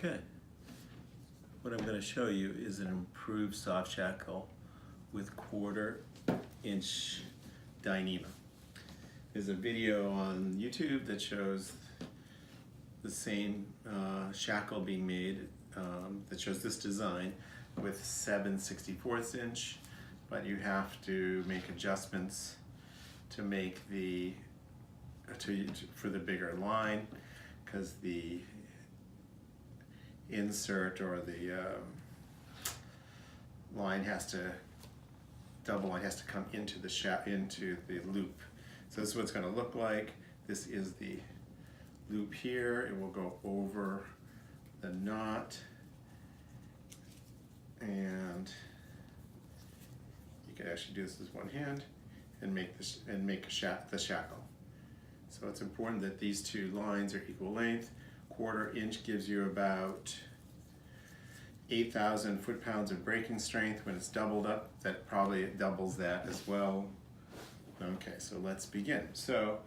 Okay, what I'm going to show you is an improved soft shackle with 1/4-inch dyneema. There's a video on YouTube that shows the same shackle being made that shows this design with 7/64 inch, but you have to make adjustments to make for the bigger line, because the insert or the double line has to come into the loop. So this is what it's going to look like. This is the loop here. It will go over the knot, and you can actually do this with one hand and make the shackle. So it's important that these two lines are equal length. 1/4 inch gives you about 8,000 foot-pounds of braking strength. When it's doubled up, that probably doubles that as well. Okay, so let's begin. So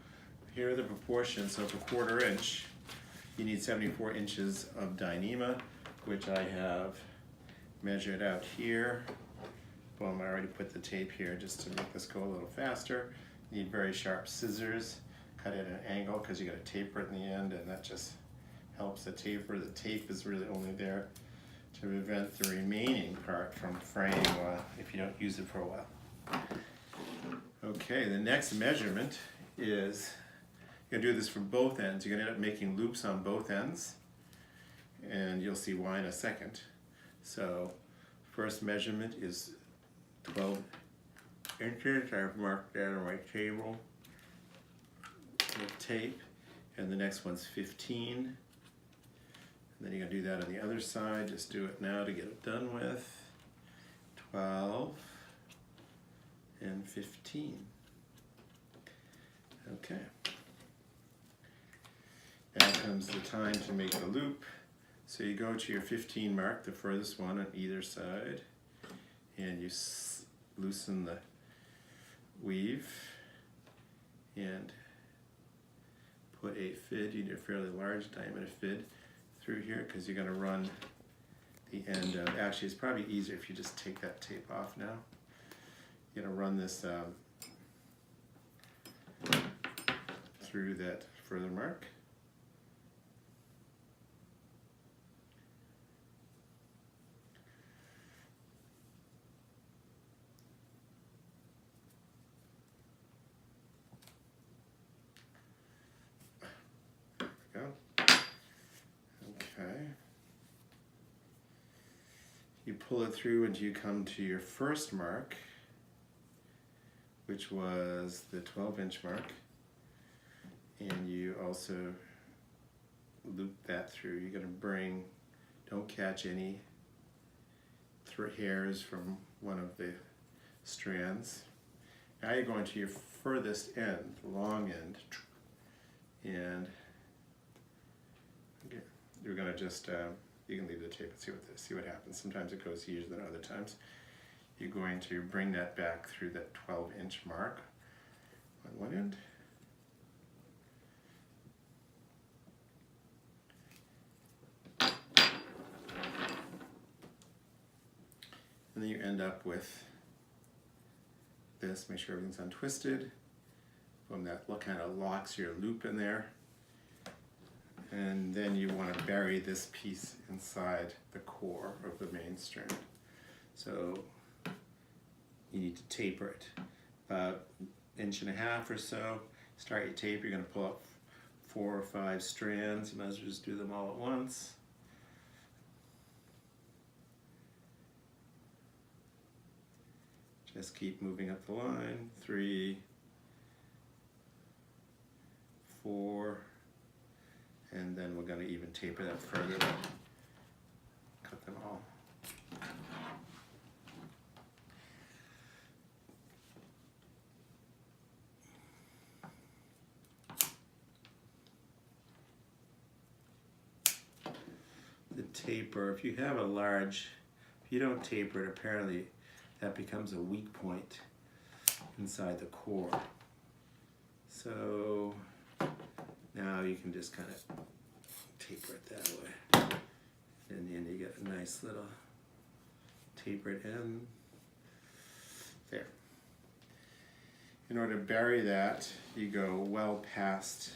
here are the proportions. So for 1/4 inch, you need 74 inches of dyneema, which I have measured out here. Boom, I already put the tape here just to make this go a little faster. You need very sharp scissors. Cut it at an angle because you got to taper it in the end, and that just helps the taper. The tape is really only there to prevent the remaining part from fraying if you don't use it for a while. Okay, the next measurement is, you're going to do this for both ends. You're going to end up making loops on both ends, and you'll see why in a second. So first measurement is 12 inches. I've marked that on my table with tape, and the next one's 15. And then you're going to do that on the other side. Just do it now to get it done with. 12 and 15. Okay. Now comes the time to make the loop. So you go to your 15 mark, the furthest one on either side, and you loosen the weave and put a fid. You need a fairly large diameter fid through here, because you're going to run the end of, actually it's probably easier if you just take that tape off now. You're going to run this through that further mark. You pull it through until you come to your first mark, which was the 12-inch mark, and you also loop that through. You're going to don't catch any hairs from one of the strands. Now you're going to your furthest end, the long end, and you're going to just you can leave the tape and see what happens. Sometimes it goes easier than other times. You're going to bring that back through that 12-inch mark on one end. And then you end up with this. Make sure everything's untwisted. Boom, that kind of locks your loop in there. And then you want to bury this piece inside the core of the main strand. So you need to taper it about 1.5 inches or so. Start your tape. You're going to pull up 4 or 5 strands. You might as well just do them all at once. Just keep moving up the line. 3, 4. And then we're going to even taper that further. Cut them all. The taper, if you don't taper it, apparently that becomes a weak point inside the core. So now you can just kind of taper it that way. nice little tapered end. There. In order to bury that, you go well past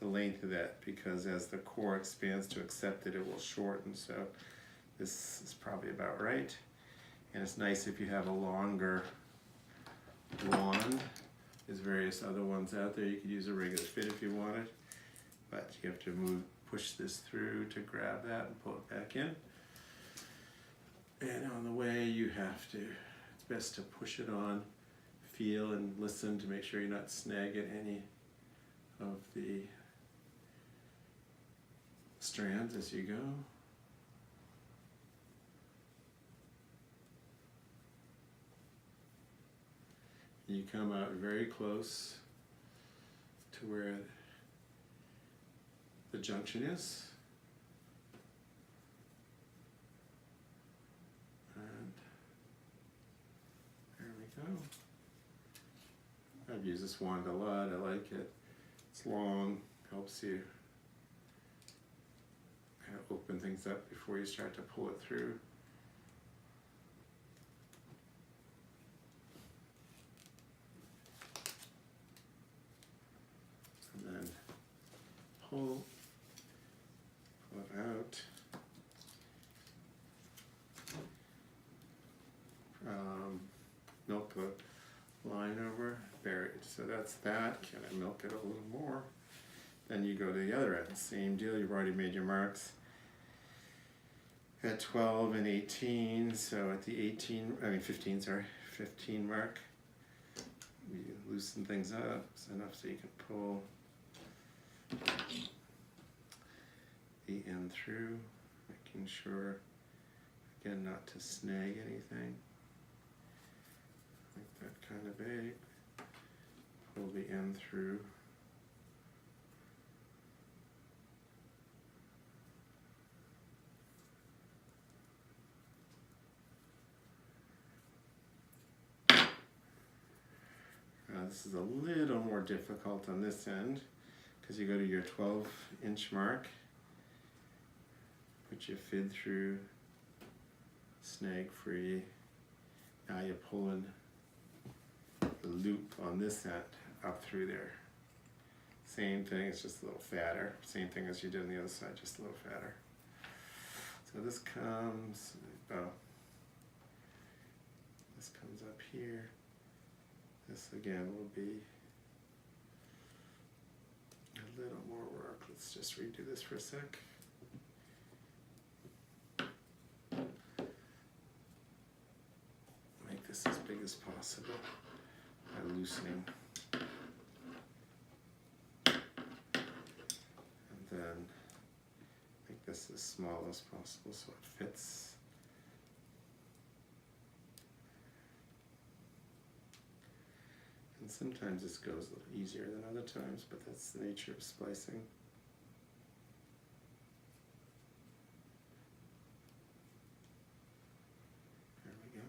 the length of that, because as the core expands to accept it, it will shorten. So this is probably about right. And it's nice if you have a longer wand. There's various other ones out there. You could use a regular fit if you wanted, but you have to push this through to grab that and pull it back in. And on the way, you have to, it's best to push it on, feel and listen to make sure you're not snagging any of the strands as you go. You come out very close to where the junction is. And there we go. I've used this wand a lot. I like it. It's long, helps you kind of open things up before you start to pull it through. And then pull it out. Milk the line over, buried. So that's that. Can I milk it a little more? Then you go to the other end. Same deal. You've already made your marks at 12 and 18. So at the 15 mark, you loosen things up. It's enough so you can pull the end through, making sure, again, not to snag anything. Make that kind of big. Pull the end through. This is a little more difficult on this end because you go to your 12-inch mark, put your fid through, snag free. Now you're pulling the loop on this end up through there. Same thing, it's just a little fatter. Same thing as you did on the other side, just a little fatter. So this comes, this comes up here. This again will be a little more work. Let's just redo this for a sec. Make this as big as possible by loosening. And then make this as small as possible so it fits. And sometimes this goes a little easier than other times, but that's the nature of splicing. There we go.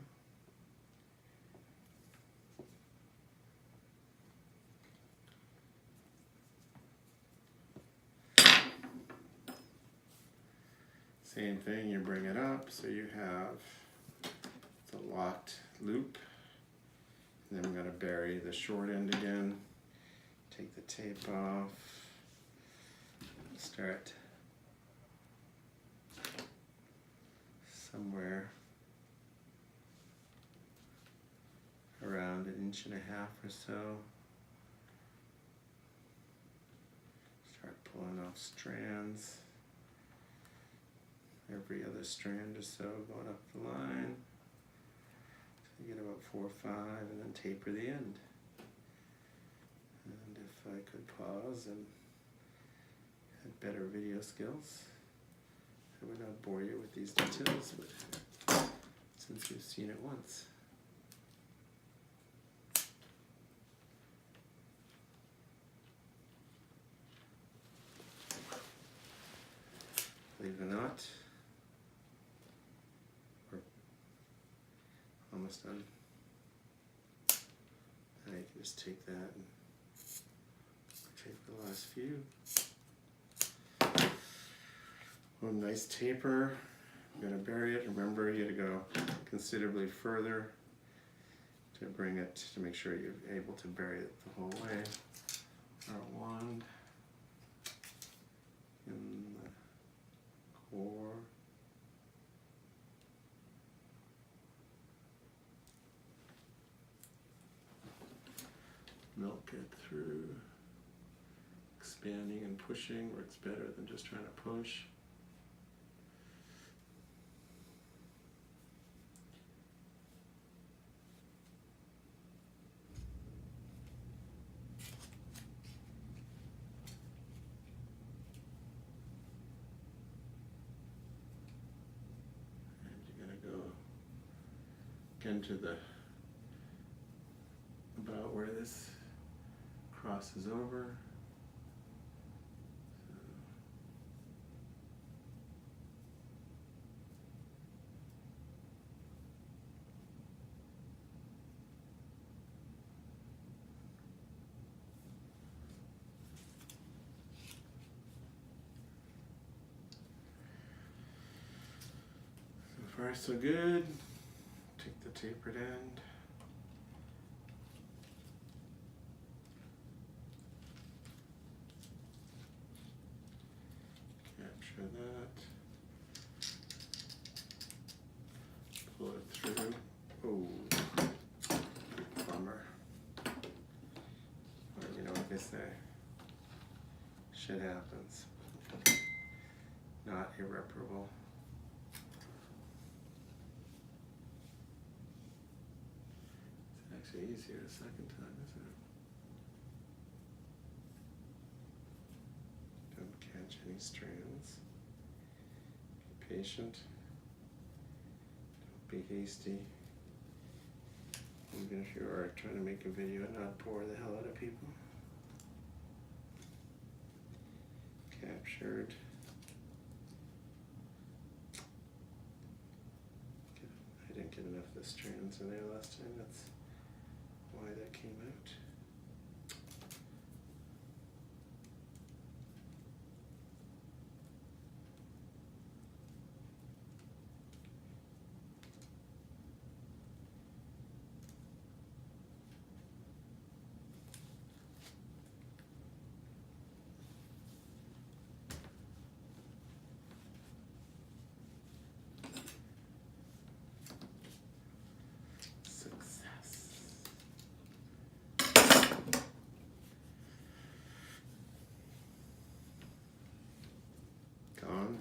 Same thing, you bring it up, so you have the locked loop. And then we're going to bury the short end again. Take the tape off. Start somewhere around 1.5 inches or so. Start pulling off strands. Every other strand or so going up the line. You get about 4 or 5 and then taper the end. And if I could pause and had better video skills, I would not bore you with these details, but since you've seen it once. Believe it or not, almost done. Now you can just take that and tape the last few. One nice taper You're going to bury it. Remember, you got to go considerably further to bring it, to make sure you're able to bury it the whole way. Our wand in the core. Milk it through. Expanding and pushing works better than just trying to push. And you're going to go again to the about where this crosses over. So far so good. Take the tapered end. Capture that. Pull it through. Oh, bummer. Or you know what they say. Shit happens. Not irreparable. It's actually easier the second time, isn't it? Don't catch any strands. Be patient. Don't be hasty. Even if you are trying to make a video and not bore the hell out of people. Captured. I didn't get enough of the strands in there last time. That's why that came out.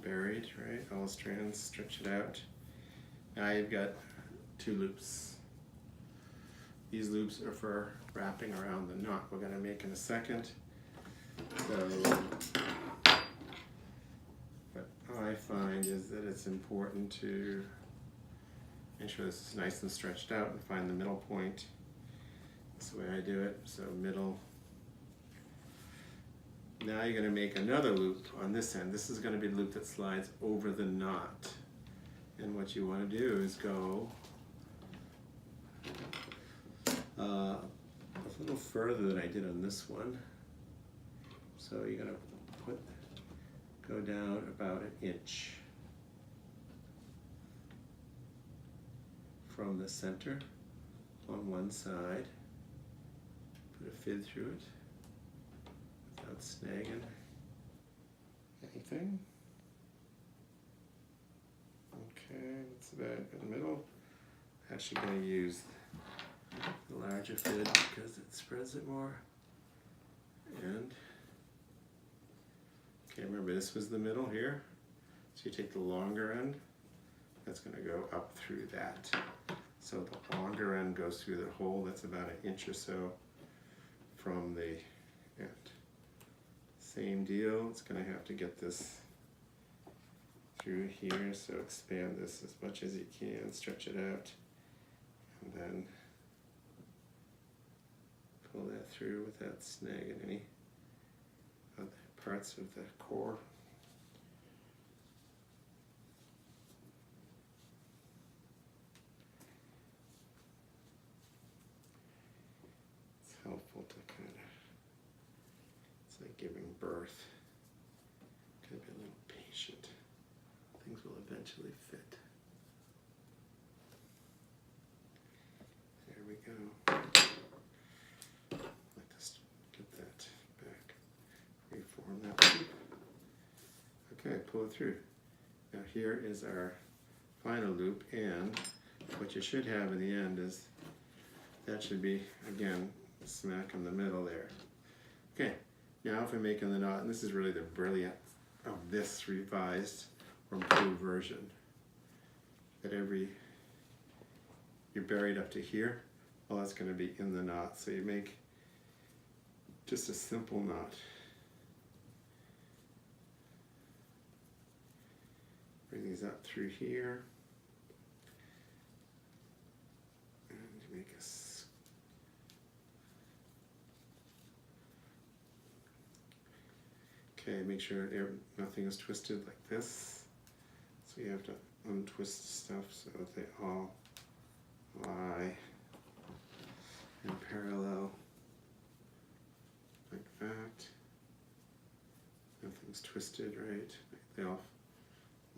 Buried, right? All the strands, stretch it out. Now you've got 2 loops. These loops are for wrapping around the knot we're going to make in a second. So what I find is that it's important to make sure this is nice and stretched out and find the middle point. That's the way I do it. So middle. Now you're going to make another loop on this end. This is going to be the loop that slides over the knot. And what you want to do is go a little further than I did on this one. So you're going to go down about 1 inch from the center on one side. Put a fid through it. Without snagging anything. Okay, that's about in the middle. I'm actually going to use the larger fid because it spreads it more. And okay, remember this was the middle here. So you take the longer end. That's going to go up through that. So the longer end goes through the hole. That's about 1 inch or so from the end. Same deal, it's going to have to get this through here, so expand this as much as you can, stretch it out, and then pull that through without snagging any other parts of the core. It's helpful to kind of, it's like giving birth. Gotta be a little patient. Things will eventually fit. There we go. Let's get that back. Reform that loop. Okay, pull it through. Now here is our final loop, and what you should have in the end is that should be, again, smack in the middle there. Okay, now if I'm making the knot, and this is really the brilliance of this revised or improved version, that you're buried up to here, well, that's going to be in the knot. So you make just a simple knot. Bring these up through here. And make a okay, make sure nothing is twisted like this. So you have to untwist stuff so that they all lie in parallel like that. Nothing's twisted, right? They all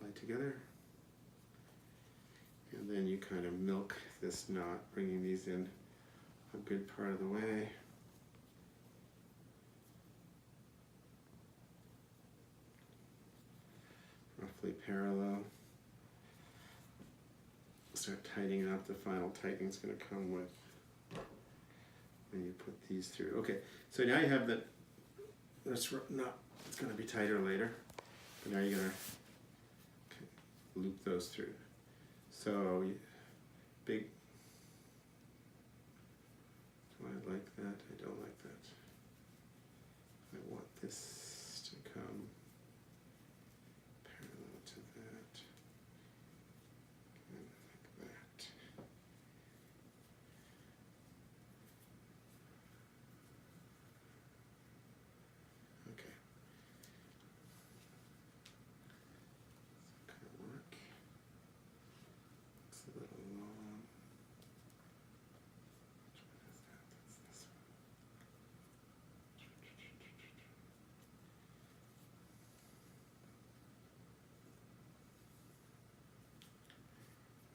lie together. And then you kind of milk this knot, bringing these in a good part of the way. Roughly parallel. Start tightening up. The final tightening is going to come with when you put these through. Okay, so now you have that. This knot, it's going to be tighter later, but now you're going to loop those through. So big. Do I like that? I don't like that. I want this to come parallel to that. And like that. Okay. It's gonna work. It's a little long. Which one is that? That's this one.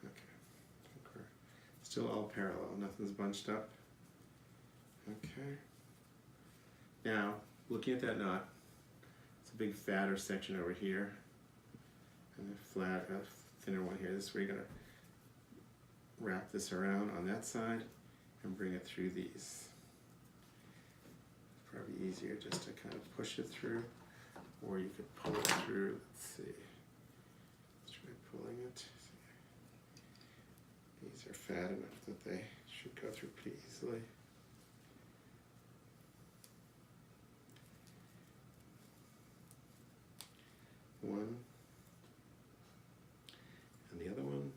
Okay. I think we're still all parallel. Nothing's bunched up. Okay. Now, looking at that knot, it's a big fatter section over here, and a flat, thinner one here. This is where you're going to wrap this around on that side and bring it through these. It's probably easier just to kind of push it through, or you could pull it through. Let's see. Let's try pulling it. These are fat enough that they should go through pretty easily. One, and the other one.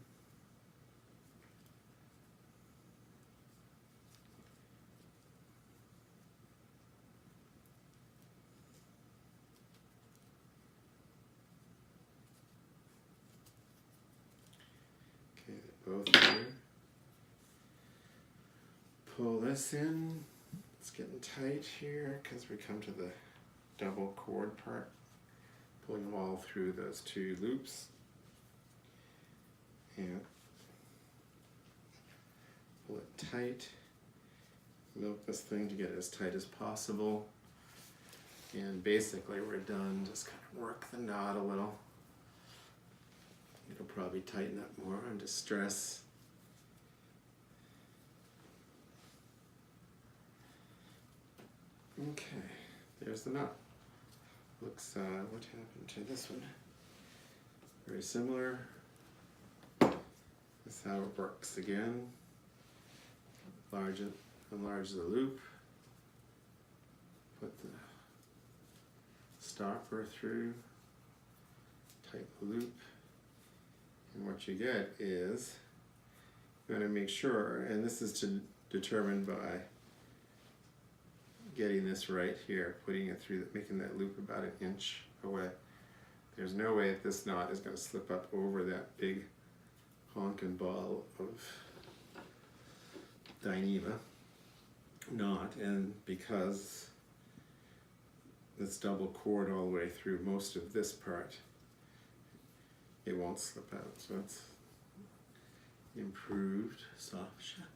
Okay, both here. Pull this in. It's getting tight here because we come to the double cord part. Pulling them all through those two loops. And pull it tight. Milk this thing to get it as tight as possible. And basically we're done. Just kind of work the knot a little. It'll probably tighten up more under stress. Okay, there's the knot. Looks, what happened to this one? Very similar. This is how it works again. Enlarge the loop. Put the stopper through. Tighten the loop. And what you get is, you want to make sure, and this is determined by getting this right here, putting it through, making that loop about 1 inch away. There's no way that this knot is going to slip up over that big honkin' ball of dyneema knot, and because it's double cord all the way through most of this part, it won't slip out. So it's improved soft shackle.